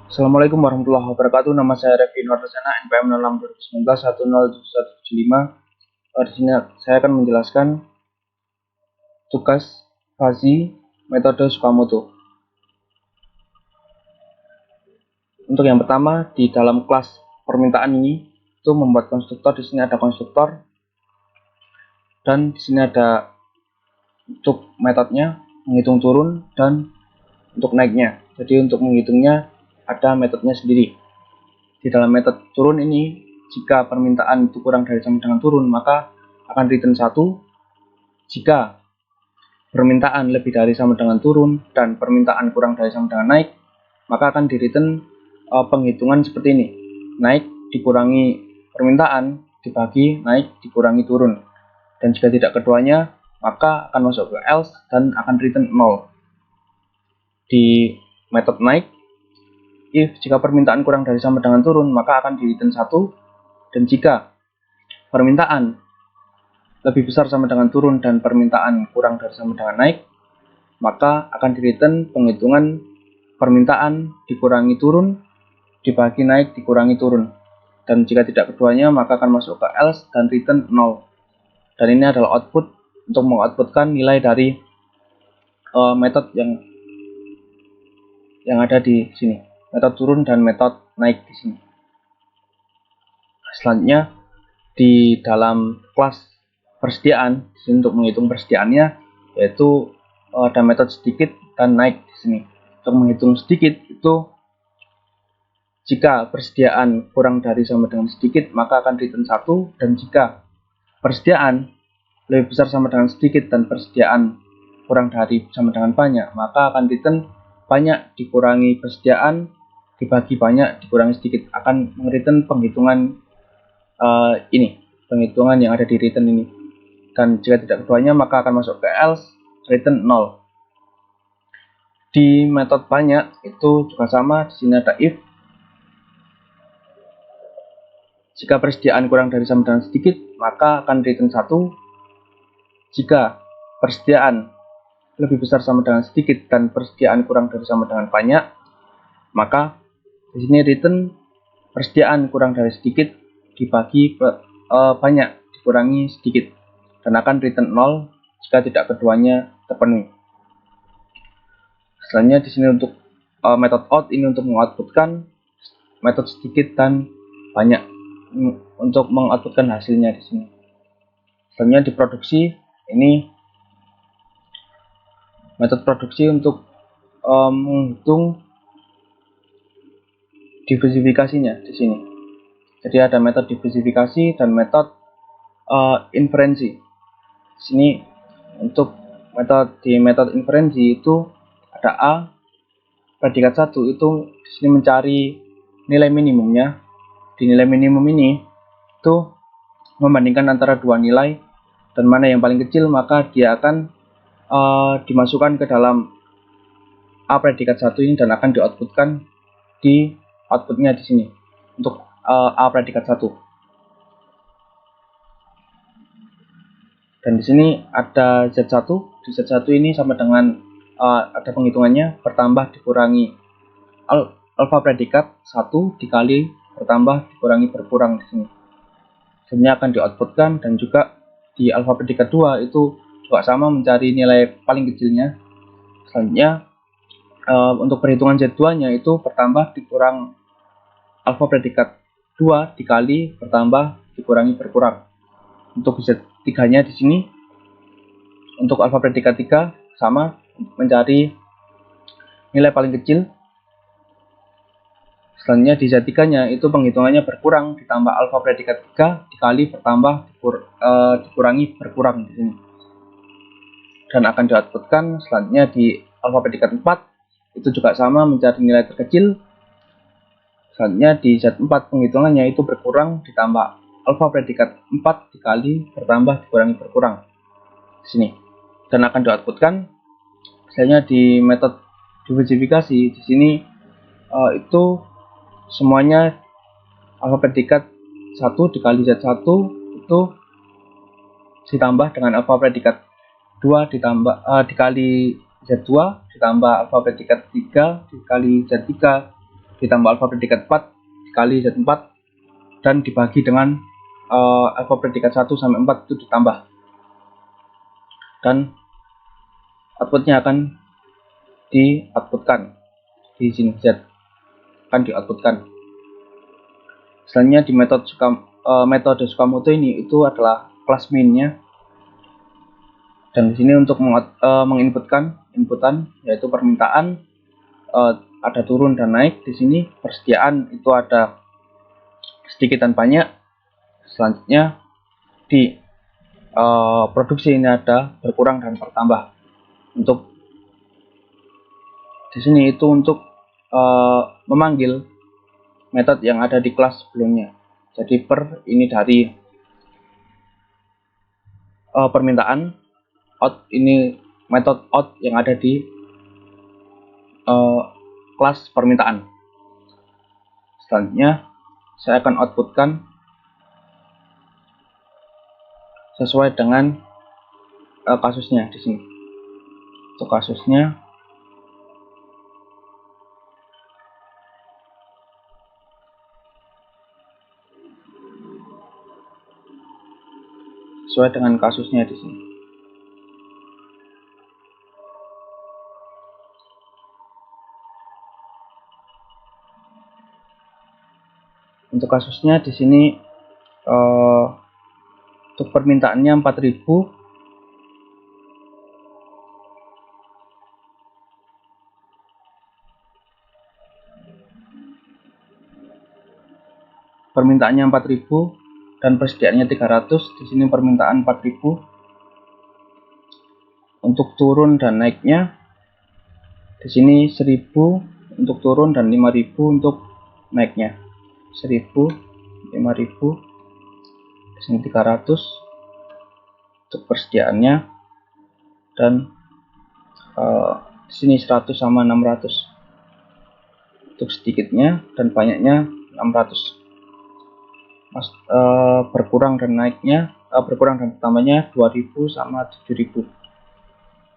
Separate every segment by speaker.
Speaker 1: Assalamualaikum warahmatullahi wabarakatuh. Nama saya Revi Nurdasana, NPM 06 2019 107175. Di sini saya akan menjelaskan tugas Fuzzy metode Tsukamoto. Untuk yang pertama, di dalam kelas permintaan ini itu membuat konstruktor. Di sini ada konstruktor dan di sini ada untuk metodenya menghitung turun dan untuk naiknya. Jadi untuk menghitungnya ada metodenya sendiri. Di dalam metode turun ini, jika permintaan itu kurang dari sama dengan turun, maka akan return 1. Jika permintaan lebih dari sama dengan turun dan permintaan kurang dari sama dengan naik, maka akan di return penghitungan seperti ini. Naik dikurangi permintaan dibagi naik dikurangi turun. Dan jika tidak keduanya, maka akan masuk ke else dan akan return 0. Di metode naik, if jika permintaan kurang dari sama dengan turun, maka akan di return 1. Dan jika permintaan lebih besar sama dengan turun dan permintaan kurang dari sama dengan naik, maka akan di return penghitungan permintaan dikurangi turun dibagi naik dikurangi turun. Dan jika tidak keduanya, maka akan masuk ke else dan return 0. Dan ini adalah output untuk mengoutputkan nilai dari metode yang ada di sini, metode turun dan metode naik di sini. Selanjutnya, di dalam kelas persediaan, di sini untuk menghitung persediaannya, yaitu ada metode sedikit dan naik di sini. Untuk menghitung sedikit itu, jika persediaan kurang dari sama dengan sedikit, maka akan return 1. Dan jika persediaan lebih besar sama dengan sedikit dan persediaan kurang dari sama dengan banyak, maka akan return banyak dikurangi persediaan dibagi banyak dikurangi sedikit. Akan return penghitungan penghitungan yang ada di return ini. Dan jika tidak keduanya, maka akan masuk ke else, return 0. Di metode banyak itu juga sama. Di sini ada if. Jika persediaan kurang dari sama dengan sedikit, maka akan return 1. Jika persediaan lebih besar sama dengan sedikit dan persediaan kurang dari sama dengan banyak, maka di sini return persediaan kurang dari sedikit dibagi banyak dikurangi sedikit, dan akan return 0 jika tidak keduanya terpenuhi. Selanjutnya di sini untuk metode out ini untuk mengoutputkan metode sedikit dan banyak untuk mengoutputkan hasilnya di sini. Selanjutnya di produksi ini metode produksi untuk menghitung diversifikasinya di sini. Jadi ada metode diversifikasi dan metode inferensi. Di sini untuk metode inferensi itu ada A predikat 1 itu di sini mencari nilai minimumnya. Di nilai minimum ini itu membandingkan antara dua nilai dan mana yang paling kecil, maka dia akan dimasukkan ke dalam A predikat 1 ini dan akan dioutputkan di outputnya di sini untuk A predikat 1. Dan di sini ada Z1. Di Z1 ini sama dengan ada penghitungannya bertambah dikurangi alfa predikat 1 dikali bertambah dikurangi berkurang di sini. Sebenarnya akan dioutputkan, dan juga di alfa predikat 2 itu juga sama mencari nilai paling kecilnya. Selanjutnya untuk perhitungan Z2-nya itu bertambah dikurang alfa predikat 2 dikali bertambah dikurangi berkurang. Untuk Z3-nya di sini untuk alfa predikat 3 sama mencari nilai paling kecil. Selanjutnya di Z3-nya itu penghitungannya berkurang ditambah alfa predikat 3 dikali bertambah dikurangi berkurang di sini. Dan akan dioutputkan. Selanjutnya di alfa predikat 4 itu juga sama mencari nilai terkecil. Selanjutnya di Z4 penghitungannya itu berkurang ditambah alfa predikat 4 dikali bertambah dikurangi berkurang di sini, dan akan dioutputkan. Selanjutnya di metode diversifikasi di sini itu semuanya alfa predikat 1 dikali Z1 itu ditambah dengan alfa predikat 2 dikali Z2 ditambah alfa predikat 3 dikali Z3 ditambah alfa predikat 4 dikali Z4 dan dibagi dengan alfa predikat 1 sampai 4 itu ditambah, dan outputnya akan di-outputkan di sini. Z akan di-outputkan. Selanjutnya di metode Tsukamoto ini itu adalah kelas mainnya, dan di sini untuk menginputan yaitu permintaan, ada turun dan naik. Di sini persediaan itu ada sedikit dan banyak. Selanjutnya di produksi ini ada berkurang dan bertambah. Untuk di sini itu untuk memanggil metode yang ada di kelas sebelumnya. Jadi per ini dari permintaan, out ini metode out yang ada di kelas permintaan. Selanjutnya saya akan outputkan sesuai dengan kasusnya di sini. Untuk kasusnya sesuai dengan kasusnya di sini. Untuk kasusnya di sini untuk permintaannya 4000, permintaannya 4000 dan persediaannya 300. Di sini permintaan 4000. Untuk turun dan naiknya di sini 1000 untuk turun dan 5000 untuk naiknya. 1000, 5000, di sini 300 untuk persediaannya, dan di sini 100 sama 600 untuk sedikitnya, dan banyaknya 600. Berkurang dan naiknya, berkurang dan tambahnya 2000 sama 7000.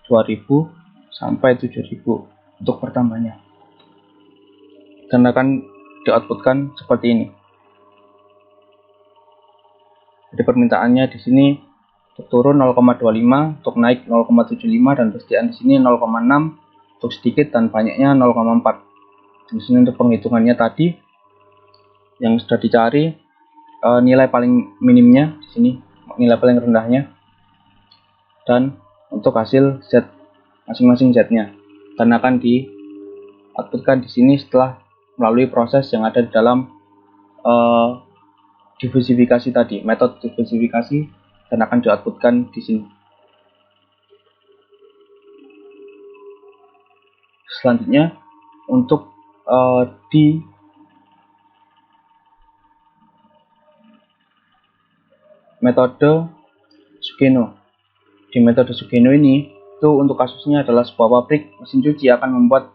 Speaker 1: 2000 sampai 7000 untuk pertambahannya, dan akan di-outputkan seperti ini. Jadi permintaannya di sini untuk turun 0,25, untuk naik 0,75, dan persediaan di sini 0,6 untuk sedikit dan banyaknya 0,4. Di sini untuk penghitungannya tadi yang sudah dicari, nilai paling minimnya di sini, nilai paling rendahnya, dan untuk hasil Z masing-masing Z-nya, dan akan di-outputkan di sini setelah melalui proses yang ada di dalam diversifikasi tadi, metode diversifikasi, dan akan di-outputkan di sini. Selanjutnya untuk di metode Sugeno. Di metode Sugeno ini itu untuk kasusnya adalah sebuah pabrik mesin cuci akan membuat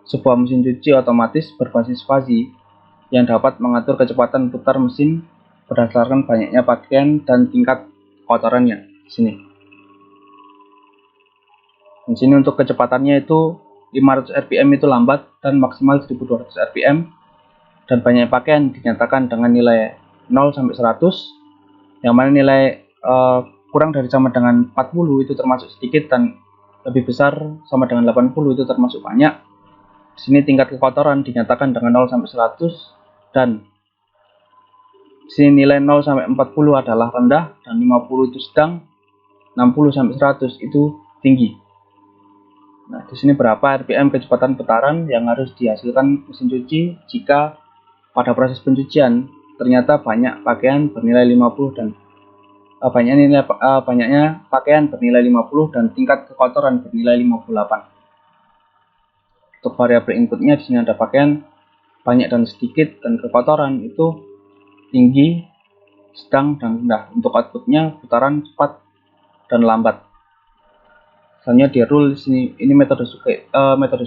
Speaker 1: sebuah mesin cuci otomatis berbasis fazi yang dapat mengatur kecepatan putar mesin berdasarkan banyaknya pakaian dan tingkat kotorannya. Di sini. Di sini untuk kecepatannya itu 500 rpm itu lambat dan maksimal 1200 rpm, dan banyak pakaian dinyatakan dengan nilai 0 sampai 100, yang mana nilai kurang dari sama dengan 40 itu termasuk sedikit, dan lebih besar sama dengan 80 itu termasuk banyak. Di sini tingkat kekotoran dinyatakan dengan 0 sampai 100, dan di sini nilai 0 sampai 40 adalah rendah, dan 50 itu sedang, 60 sampai 100 itu tinggi. Nah, di sini berapa RPM kecepatan putaran yang harus dihasilkan mesin cuci jika pada proses pencucian ternyata banyak pakaian bernilai 50 dan banyaknya pakaian bernilai 50 dan tingkat kekotoran bernilai 58. Untuk variabel inputnya di sini ada pakaian banyak dan sedikit, dan kekotoran itu tinggi, sedang, dan rendah. Untuk outputnya putaran cepat dan lambat. Selanjutnya di rule di sini, ini metode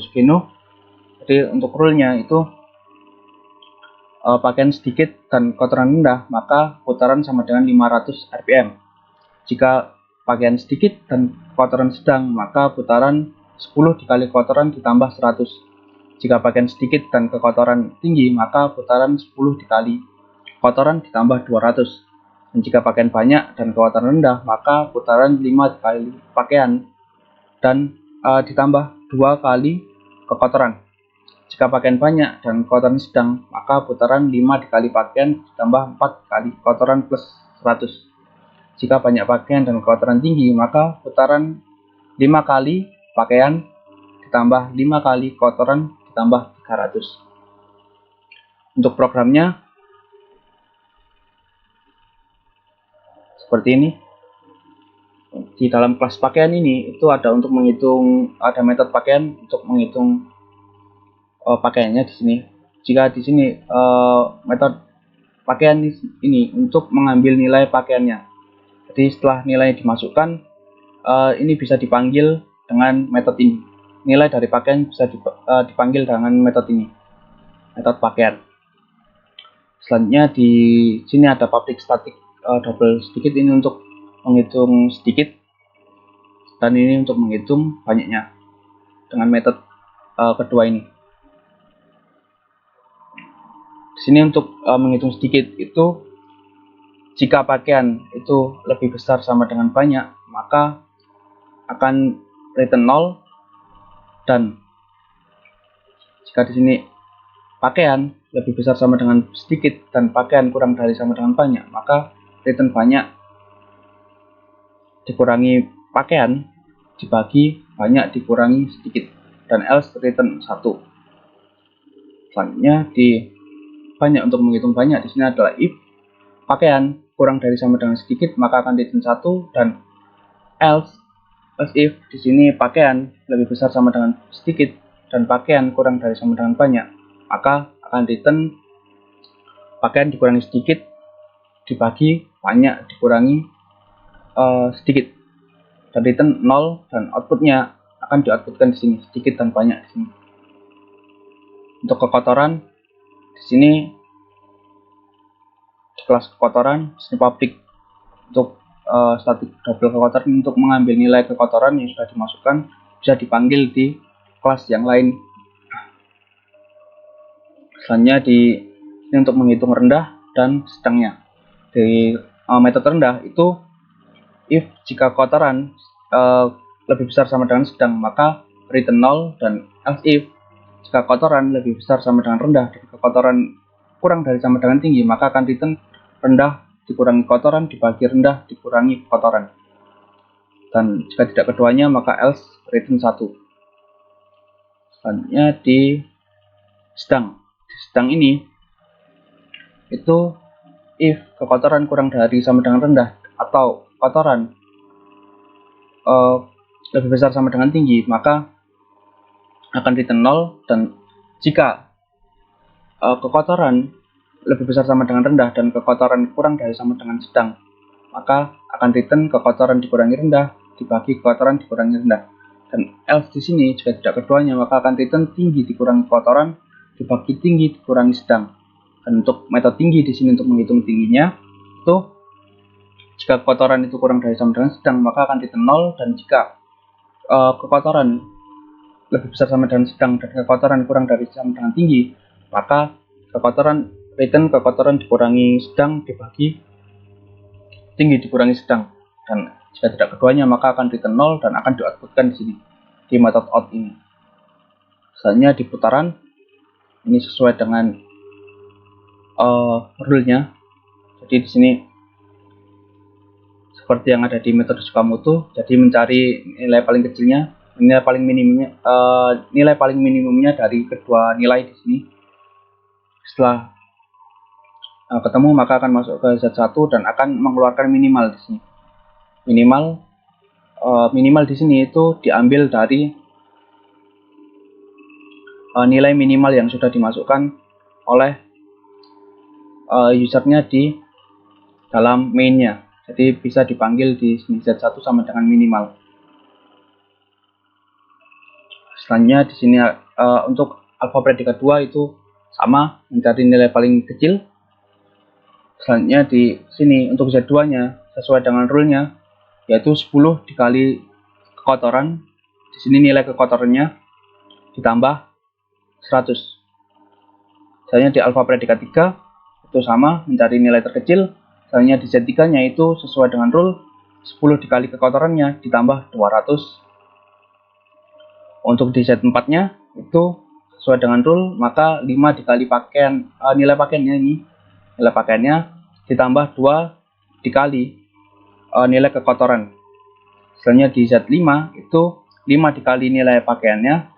Speaker 1: Sugeno. Jadi untuk rule-nya itu pakaian sedikit dan kotoran rendah, maka putaran sama dengan 500 rpm. Jika pakaian sedikit dan kotoran sedang, maka putaran 10 dikali kotoran ditambah 100. Jika pakaian sedikit dan kekotoran tinggi, maka putaran 10 dikali kekotoran ditambah 200. Dan jika pakaian banyak dan kekotoran rendah, maka putaran 5 dikali pakaian dan ditambah 2 kali kekotoran. Jika pakaian banyak dan kotoran sedang, maka putaran 5 dikali pakaian ditambah 4 kali kotoran plus 100. Jika banyak pakaian dan kotoran tinggi, maka putaran 5 kali pakaian ditambah 5 kali kotoran ditambah 300. Untuk programnya seperti ini. Di dalam kelas pakaian ini itu ada untuk menghitung, ada metode pakaian untuk menghitung pakaiannya di sini. Jika di sini metode pakaian ini untuk mengambil nilai pakaiannya. Jadi setelah nilai dimasukkan, ini bisa dipanggil dengan metode ini. Nilai dari pakaian bisa dipanggil dengan metode ini, metode pakaian. Selanjutnya di sini ada public static double sedikit, ini untuk menghitung sedikit, dan ini untuk menghitung banyaknya dengan metode kedua ini. Di sini untuk menghitung sedikit itu, jika pakaian itu lebih besar sama dengan banyak, maka akan return 0, dan jika di sini pakaian lebih besar sama dengan sedikit dan pakaian kurang dari sama dengan banyak, maka return banyak dikurangi pakaian dibagi banyak dikurangi sedikit, dan else return 1. Selanjutnya di banyak, untuk menghitung banyak di sini adalah if pakaian kurang dari sama dengan sedikit, maka akan return 1, dan else if di sini pakaian lebih besar sama dengan sedikit dan pakaian kurang dari sama dengan banyak, maka akan return pakaian dikurangi sedikit dibagi banyak dikurangi sedikit, dan return 0, dan outputnya akan di-outputkan di sini sedikit dan banyak di sini. Untuk kekotoran di sini, di kelas kekotoran, di sini public untuk static double kekotoran, untuk mengambil nilai kekotoran yang sudah dimasukkan bisa dipanggil di kelas yang lain. Selanjutnya di sini untuk menghitung rendah dan sedangnya. Di metode rendah itu, if jika kotoran lebih besar sama dengan sedang, maka return 0, dan else if jika kotoran lebih besar sama dengan rendah dan kotoran kurang dari sama dengan tinggi, maka akan return rendah dikurangi kotoran dibagi rendah dikurangi kotoran, dan jika tidak keduanya maka else return 1. Selanjutnya di sedang. Di sedang ini itu, if kekotoran kurang dari sama dengan rendah atau kotoran lebih besar sama dengan tinggi, maka akan return 0, dan jika kekotoran lebih besar sama dengan rendah dan kekotoran kurang dari sama dengan sedang, maka akan return kekotoran dikurangi rendah dibagi kekotoran dikurangi rendah, dan else di sini jika tidak keduanya maka akan return tinggi dikurangi kotoran dibagi tinggi dikurangi sedang. Dan untuk metode tinggi di sini untuk menghitung tingginya itu, jika kekotoran itu kurang dari sama dengan sedang, maka akan return 0, dan jika kekotoran lebih besar sama dengan sedang dan kekotoran kurang dari sama dengan tinggi, maka return kekotoran dikurangi sedang dibagi tinggi dikurangi sedang, dan jika tidak keduanya maka akan return 0 dan akan di-outputkan di sini di metode out ini. Selanjutnya di putaran ini sesuai dengan rule-nya. Jadi di sini seperti yang ada di metode Tsukamoto, jadi mencari nilai paling kecilnya, nilai paling minimumnya dari kedua nilai di sini. Setelah ketemu maka akan masuk ke Z1 dan akan mengeluarkan minimal di sini. Minimal di sini itu diambil dari nilai minimal yang sudah dimasukkan oleh usernya di dalam mainnya. Jadi bisa dipanggil di sini Z1 sama dengan minimal. Selanjutnya di sini untuk alpha predikat 2 itu sama, mencari nilai paling kecil. Selanjutnya di sini untuk Z2-nya sesuai dengan rule-nya, yaitu 10 dikali kekotoran. Di sini nilai kekotorannya ditambah 100. Misalnya di alfa predikat 3 itu sama, mencari nilai terkecil. Misalnya di Z3 nya itu sesuai dengan rule 10 dikali kekotorannya ditambah 200. Untuk di Z4 nya itu sesuai dengan rule, maka 5 dikali pakaian, nilai pakaiannya ini, nilai pakaiannya ditambah 2 dikali nilai kekotoran. Misalnya di Z5 itu 5 dikali nilai pakaiannya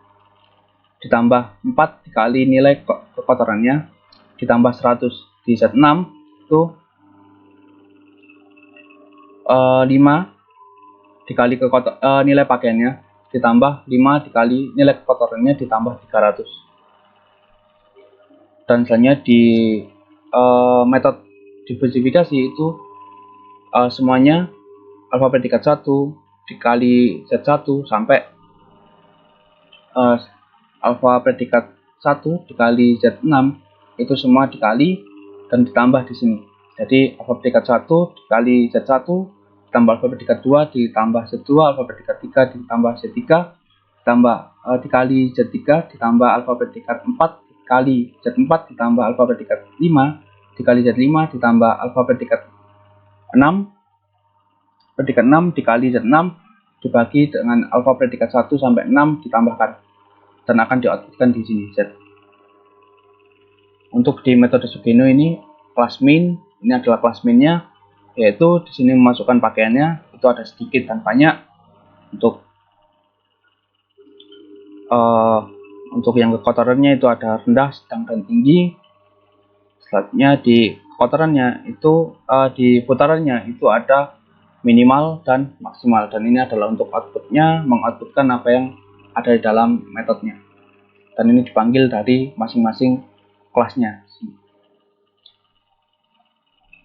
Speaker 1: ditambah 4 dikali nilai kekotorannya ditambah 100. Di Z6 itu 5 dikali nilai pakaiannya ditambah 5 dikali nilai kekotorannya ditambah 300. Dan selanjutnya di metode diversifikasi itu semuanya alfa predikat 1 dikali Z1 sampai alfa predikat 1 dikali Z6 itu semua dikali dan ditambah di sini. Jadi alfa predikat 1 dikali Z1 ditambah alfa predikat 2 ditambah Z2, alfa predikat 3 ditambah Z3 ditambah dikali Z3 ditambah alfa predikat 4 dikali Z4 ditambah alfa predikat 5 dikali Z5 ditambah alfa predikat 6 dikali Z6 dibagi dengan alfa predikat 1 sampai 6 ditambahkan dan akan dioutputkan di sini Z. Untuk di metode Sugeno ini kelas min, ini adalah kelas minnya, yaitu di sini memasukkan pakaiannya itu ada sedikit dan banyak. Untuk yang kekotorannya itu ada rendah, sedang dan tinggi. Selanjutnya di kotorannya itu di putarannya itu ada minimal dan maksimal, dan ini adalah untuk outputnya, mengoutputkan apa yang ada di dalam metodenya, dan ini dipanggil dari masing-masing kelasnya.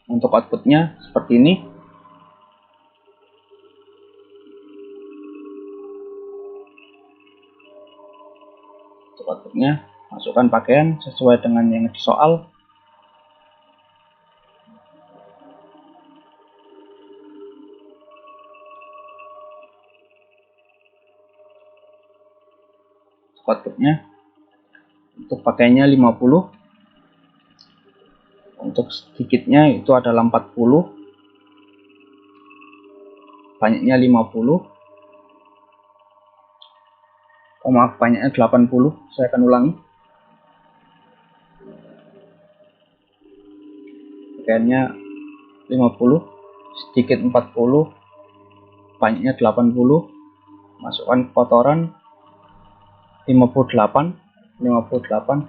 Speaker 1: Untuk outputnya seperti ini. Untuk outputnya masukkan pakaian sesuai dengan yang di soal. Outputnya untuk pakainya 50, untuk sedikitnya itu adalah 40, banyaknya 50, maaf, banyaknya 80. Saya akan ulangi. Pakaiannya 50, sedikit 40, banyaknya 80, masukkan kotoran 58, 40,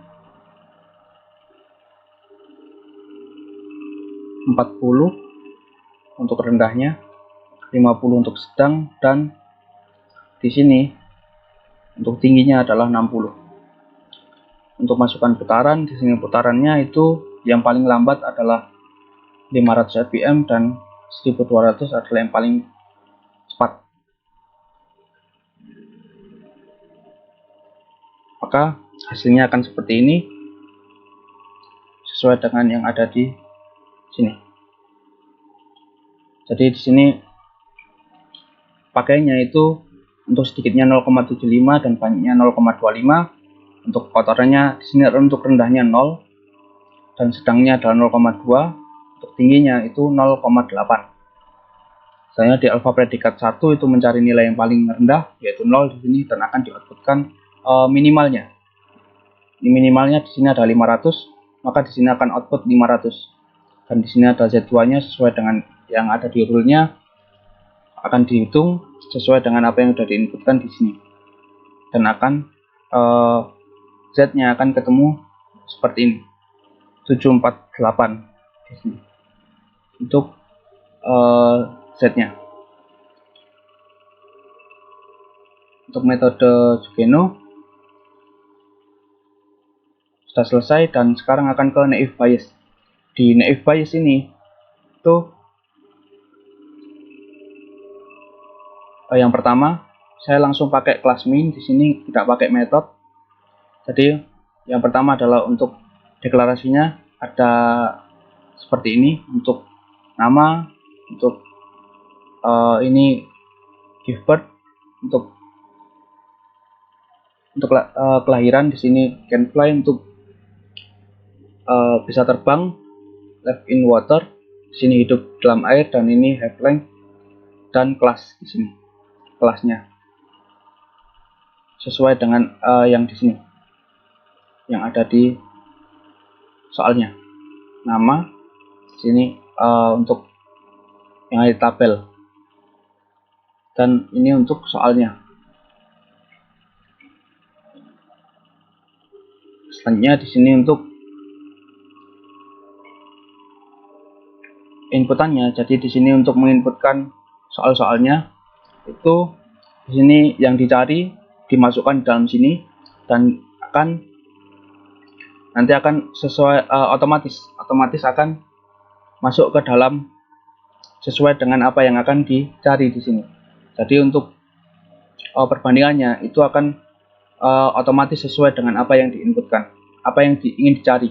Speaker 1: 40 untuk rendahnya, 50 untuk sedang, dan di sini untuk tingginya adalah 60. Untuk masukkan putaran, di sini putarannya itu yang paling lambat adalah 500 rpm dan 1200 adalah yang paling cepat. Maka hasilnya akan seperti ini, sesuai dengan yang ada di sini. Jadi di sini pakainya itu untuk sedikitnya 0,75 dan banyaknya 0,25. Untuk kotorannya di sini untuk rendahnya 0 dan sedangnya adalah 0,2. Untuk tingginya itu 0,8. Misalnya di alfa predikat 1 itu mencari nilai yang paling rendah yaitu 0 di sini dan akan dioutputkan minimalnya. Minimalnya di sini ada 500, maka di sini akan output 500. Dan di sini ada Z2-nya sesuai dengan yang ada di rule-nya, akan dihitung sesuai dengan apa yang sudah diinputkan di sini. Dan akan Z-nya akan ketemu seperti ini. 748 di sini. Untuk Z-nya. Untuk metode Sugeno sudah selesai dan sekarang akan ke naive Bayes. Di naive Bayes ini tuh yang pertama saya langsung pakai kelas min, di sini tidak pakai metode. Jadi yang pertama adalah untuk deklarasinya ada seperti ini, untuk nama, untuk ini give birth, untuk Untuk kelahiran di sini can fly untuk bisa terbang, live in water di sini hidup dalam air, dan ini have length, dan kelas di sini kelasnya sesuai dengan yang di sini yang ada di soalnya. Nama di sini untuk yang ada di tabel, dan ini untuk soalnya. Selanjutnya di sini untuk inputannya. Jadi di sini untuk menginputkan soal-soalnya itu di sini yang dicari dimasukkan di dalam sini, dan nanti akan sesuai otomatis akan masuk ke dalam sesuai dengan apa yang akan dicari di sini. Jadi untuk perbandingannya itu akan otomatis sesuai dengan apa yang diinputkan, apa yang ingin dicari.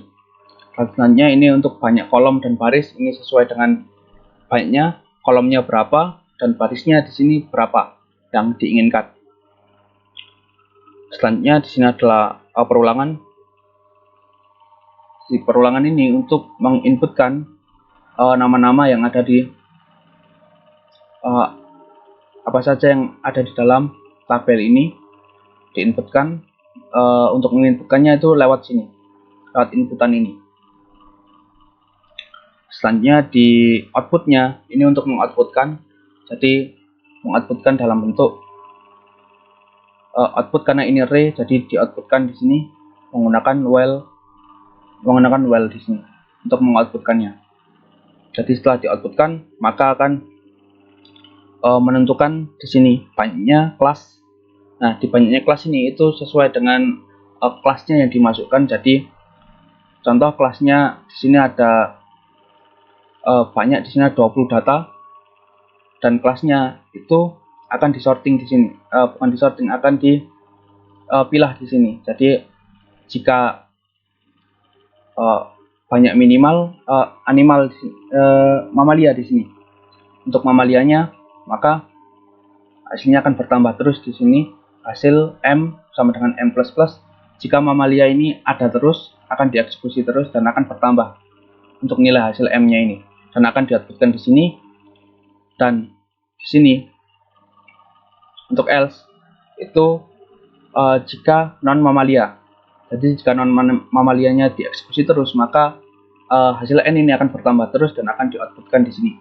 Speaker 1: Selanjutnya ini untuk banyak kolom dan baris, ini sesuai dengan banyaknya kolomnya berapa dan barisnya di sini berapa yang diinginkan. Selanjutnya di sini adalah perulangan. Di perulangan ini untuk menginputkan nama-nama yang ada di apa saja yang ada di dalam tabel ini diinputkan. Untuk menginputkannya itu lewat sini, lewat inputan ini. Selanjutnya di outputnya ini untuk mengoutputkan, jadi mengoutputkan dalam bentuk output karena ini array, jadi dioutputkan di sini menggunakan while di sini untuk mengoutputkannya. Jadi setelah dioutputkan maka akan menentukan di sini banyaknya kelas. Nah, di banyaknya kelas ini itu sesuai dengan kelasnya yang dimasukkan. Jadi contoh kelasnya di sini ada banyak, di sini ada 20 data, dan kelasnya itu akan disorting di sini, bukan disorting, akan dipilah di sini. Jadi jika banyak minimal animal mamalia di sini, untuk mamalianya maka hasilnya akan bertambah terus di sini, hasil M sama dengan M++. Jika mamalia ini ada terus, akan dieksekusi terus dan akan bertambah untuk nilai hasil M-nya ini, dan akan dioutputkan di sini. Dan di sini untuk else itu jika non mamalia, jadi jika non mamalianya dieksekusi terus, maka hasil N ini akan bertambah terus dan akan dioutputkan di sini.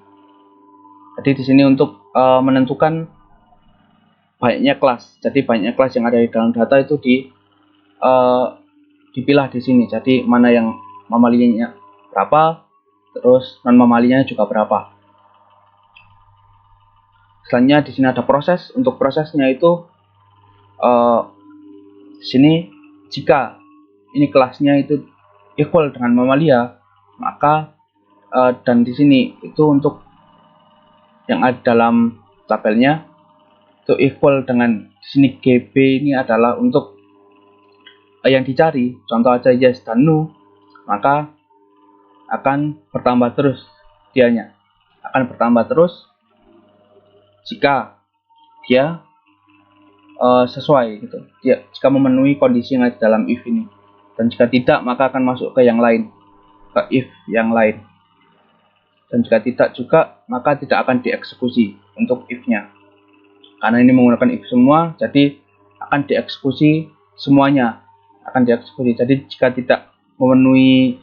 Speaker 1: Jadi di sini untuk menentukan banyaknya kelas, jadi banyaknya kelas yang ada di dalam data itu dipilah di sini. Jadi mana yang mamalianya berapa, terus non mamalianya juga berapa. Selanjutnya di sini ada proses. Untuk prosesnya itu di sini jika ini kelasnya itu equal dengan mamalia, maka dan di sini itu untuk yang ada dalam tabelnya itu equal dengan di sini GB ini adalah untuk yang dicari, contoh aja yes dan no, maka akan bertambah terus, dianya akan bertambah terus jika dia sesuai gitu, dia jika memenuhi kondisi yang ada dalam if ini, dan jika tidak maka akan masuk ke yang lain, ke if yang lain, dan jika tidak juga maka tidak akan dieksekusi untuk if nya, karena ini menggunakan if semua, jadi akan dieksekusi semuanya, akan dieksekusi. Jadi jika tidak memenuhi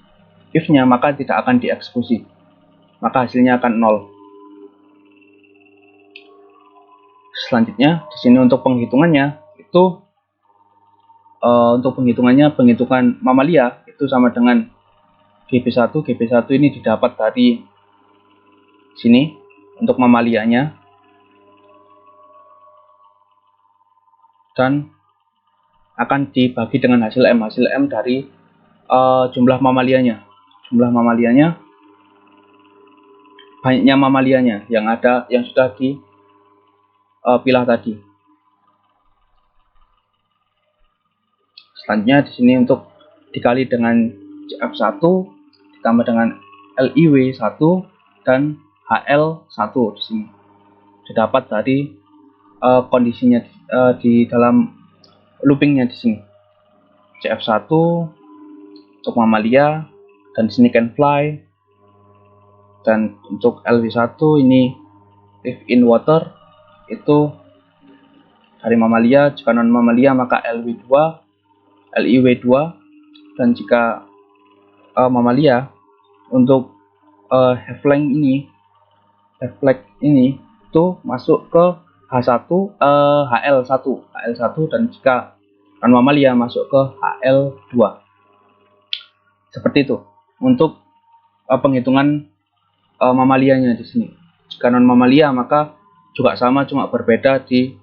Speaker 1: if nya maka tidak akan dieksekusi, maka hasilnya akan 0. Selanjutnya di sini untuk penghitungannya itu untuk penghitungan mamalia itu sama dengan GB1. GB1 ini didapat dari sini untuk mamalianya, dan akan dibagi dengan hasil M dari jumlah mamalianya. Jumlah mamalianya, banyaknya mamalianya yang ada, yang sudah dipilah tadi. Selanjutnya di sini untuk dikali dengan CF1 ditambah dengan LIW1 dan HL1 di sini didapat dari kondisinya di dalam loopingnya di sini. CF1 untuk mamalia, dan di sini can fly. Dan untuk LW1 ini live in water, itu dari mamalia. Jika non mamalia maka LW2, LIW2. Dan jika mamalia, untuk half-length ini itu masuk ke HL1, dan jika non mamalia masuk ke HL2. Seperti itu untuk penghitungan mamalianya di sini. Jika non mamalia maka juga sama, cuma berbeda di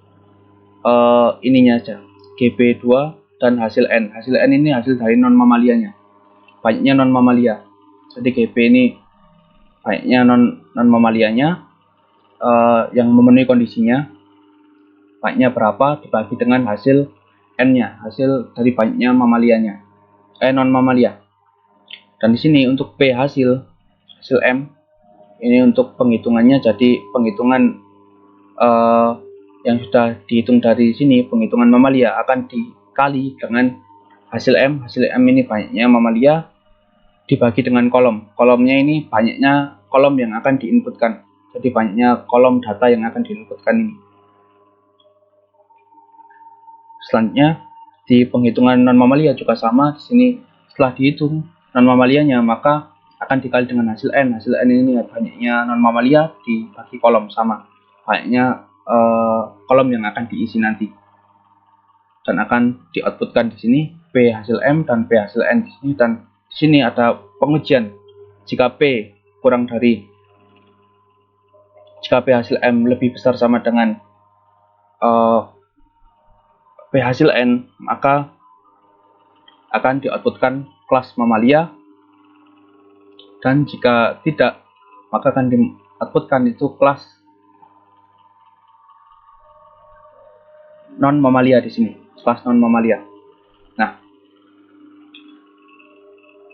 Speaker 1: ininya aja, GB2 dan hasil N. Hasil N ini hasil dari non mamalianya, banyaknya non mamalia. Jadi GB ini banyaknya non mamalianya yang memenuhi kondisinya, banyaknya berapa dibagi dengan hasil N-nya, hasil dari banyaknya mamalianya, non mamalia. Dan di sini untuk P hasil M ini untuk penghitungannya, jadi penghitungan yang sudah dihitung dari sini, penghitungan mamalia akan dikali dengan hasil M. Hasil M ini banyaknya mamalia dibagi dengan kolomnya ini banyaknya kolom yang akan diinputkan, jadi banyaknya kolom data yang akan diinputkan ini. Selanjutnya di penghitungan non mamalia juga sama. Di sini setelah dihitung non mamalianya maka akan dikali dengan hasil N. Hasil N ini banyaknya non mamalia dibagi kolom, sama banyaknya kolom yang akan diisi nanti, dan akan dioutputkan di sini P hasil M dan P hasil N di sini. Dan di sini ada pengujian, jika P hasil M lebih besar sama dengan P hasil N, maka akan dioutputkan kelas mamalia, dan jika tidak maka akan dioutputkan itu kelas non mamalia di sini, kelas non mamalia. Nah,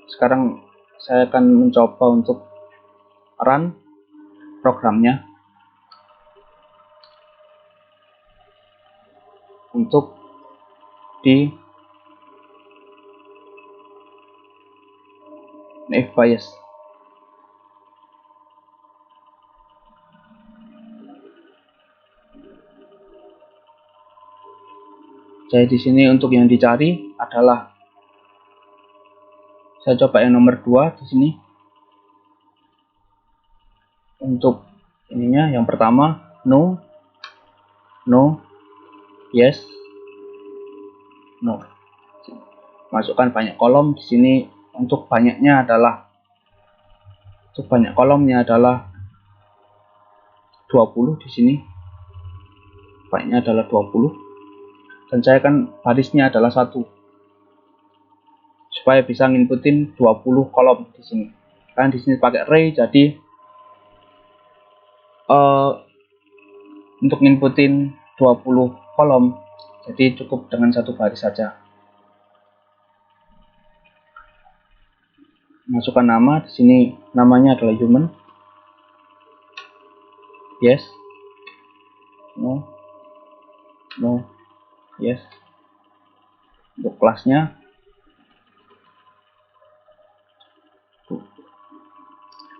Speaker 1: sekarang saya akan mencoba untuk run programnya untuk di naive Bayes. Jadi di sini untuk yang dicari adalah, saya coba yang nomor 2 di sini. Untuk ininya yang pertama no, yes, no. Masukkan banyak kolom di sini. Untuk banyak kolomnya adalah 20 di sini. Banyaknya adalah 20. Dan saya kan barisnya adalah 1. Supaya bisa nginputin 20 kolom di sini. Kan di sini pakai array, jadi untuk nginputin 20 kolom jadi cukup dengan 1 baris saja. Masukkan nama di sini, namanya adalah human. Yes, no, yes. Untuk kelasnya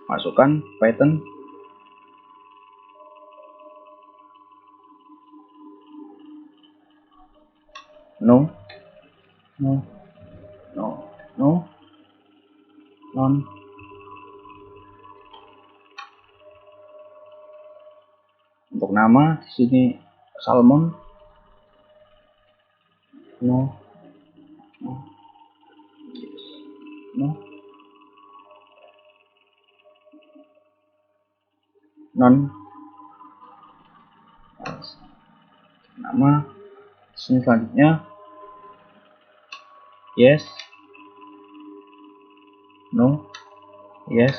Speaker 1: masukkan Python. No, non. Untuk nama di sini salmon. No, non. Nama di sini selanjutnya yes, no, yes,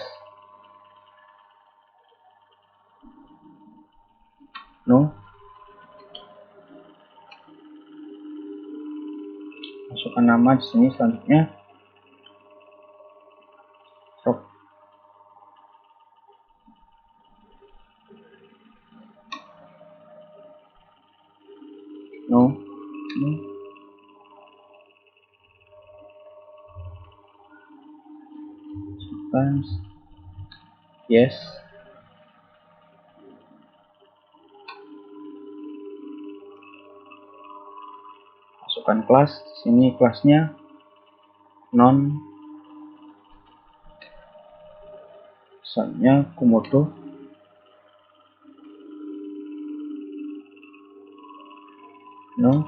Speaker 1: no. Masukkan nama di sini selanjutnya stop. No, times yes. Masukkan kelas. Di sini kelasnya non, misalnya komodo no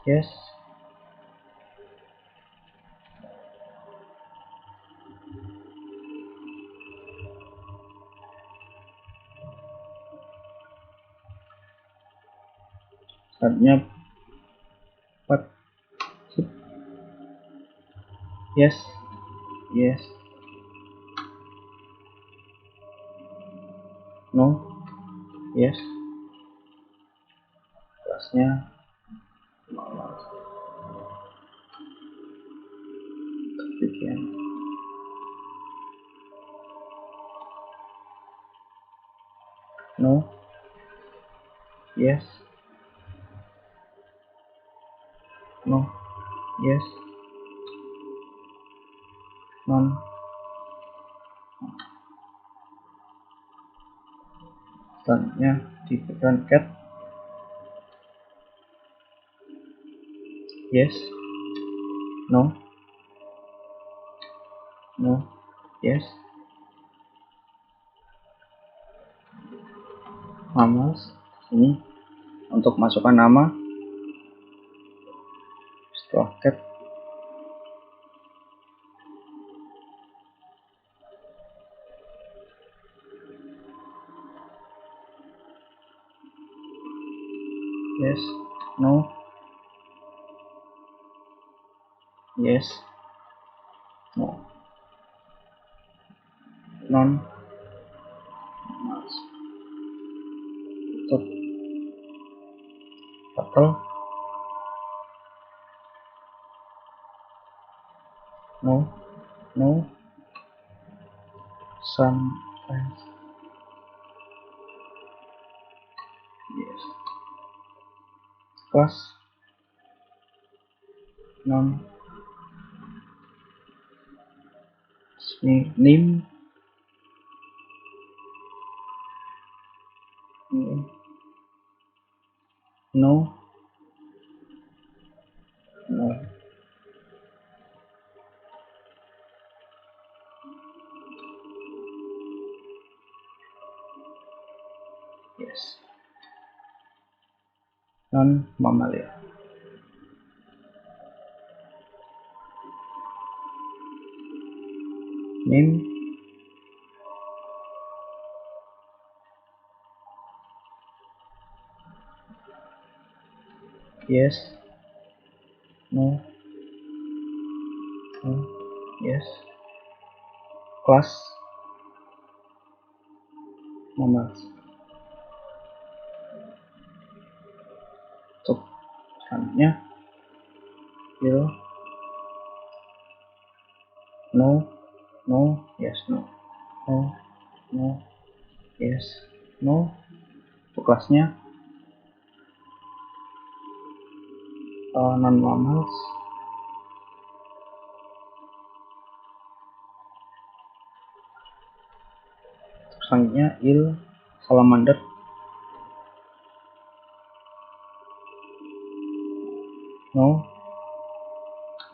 Speaker 1: yes. Startnya 4 yes yes no yes. Kelasnya demikian. No yes no yes non. Startnya di background cat yes no no yes. Mammals. Ini untuk masukkan nama setelah cat yes no yes no non. Untuk turtle no no sometimes yes. Class non name no no yes. Non mammalia name yes no no yes. Class mammals. Untuk selanjutnya zero no no yes no no no yes no. Untuk kelasnya non mammals. Selanjutnya salamander no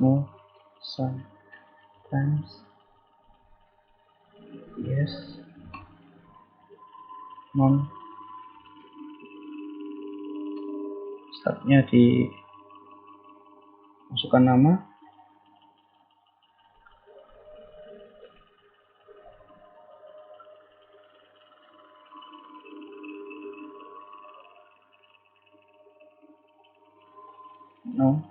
Speaker 1: no sometimes yes non. Startnya di masukkan nama no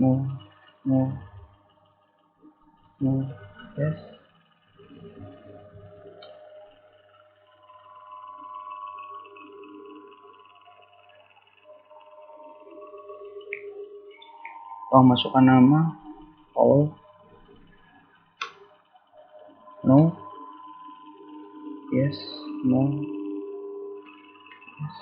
Speaker 1: no no no yes masukkan nama Paul, no, yes, no, yes.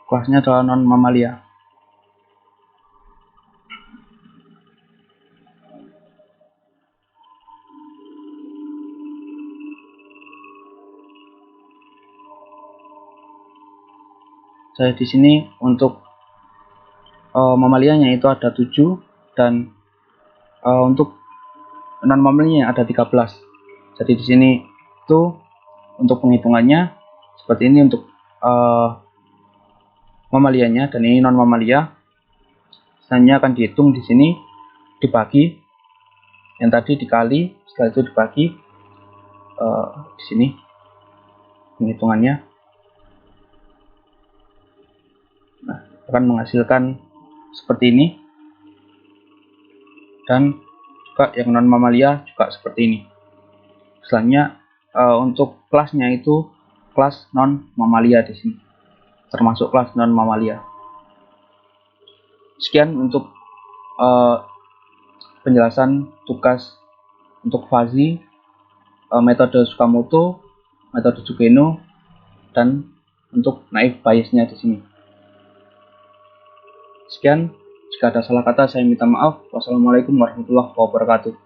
Speaker 1: Kelasnya adalah non mamalia. Saya di sini untuk mamalianya itu ada 7 dan untuk non mamalianya ada 13. Jadi di sini itu untuk penghitungannya seperti ini untuk mamalianya, dan ini non mamalia. Selanjutnya akan dihitung di sini, dibagi, yang tadi dikali, setelah itu dibagi di sini penghitungannya. Nah, akan menghasilkan seperti ini, dan juga yang non mamalia juga seperti ini. Selanjutnya untuk kelasnya itu kelas non mamalia di sini, termasuk kelas non mamalia. Sekian untuk penjelasan tugas untuk Fuzzy, metode Tsukamoto, metode Sugeno, dan untuk naive Bayes-nya di sini. Sekian, jika ada salah kata saya minta maaf. Wassalamualaikum warahmatullahi wabarakatuh.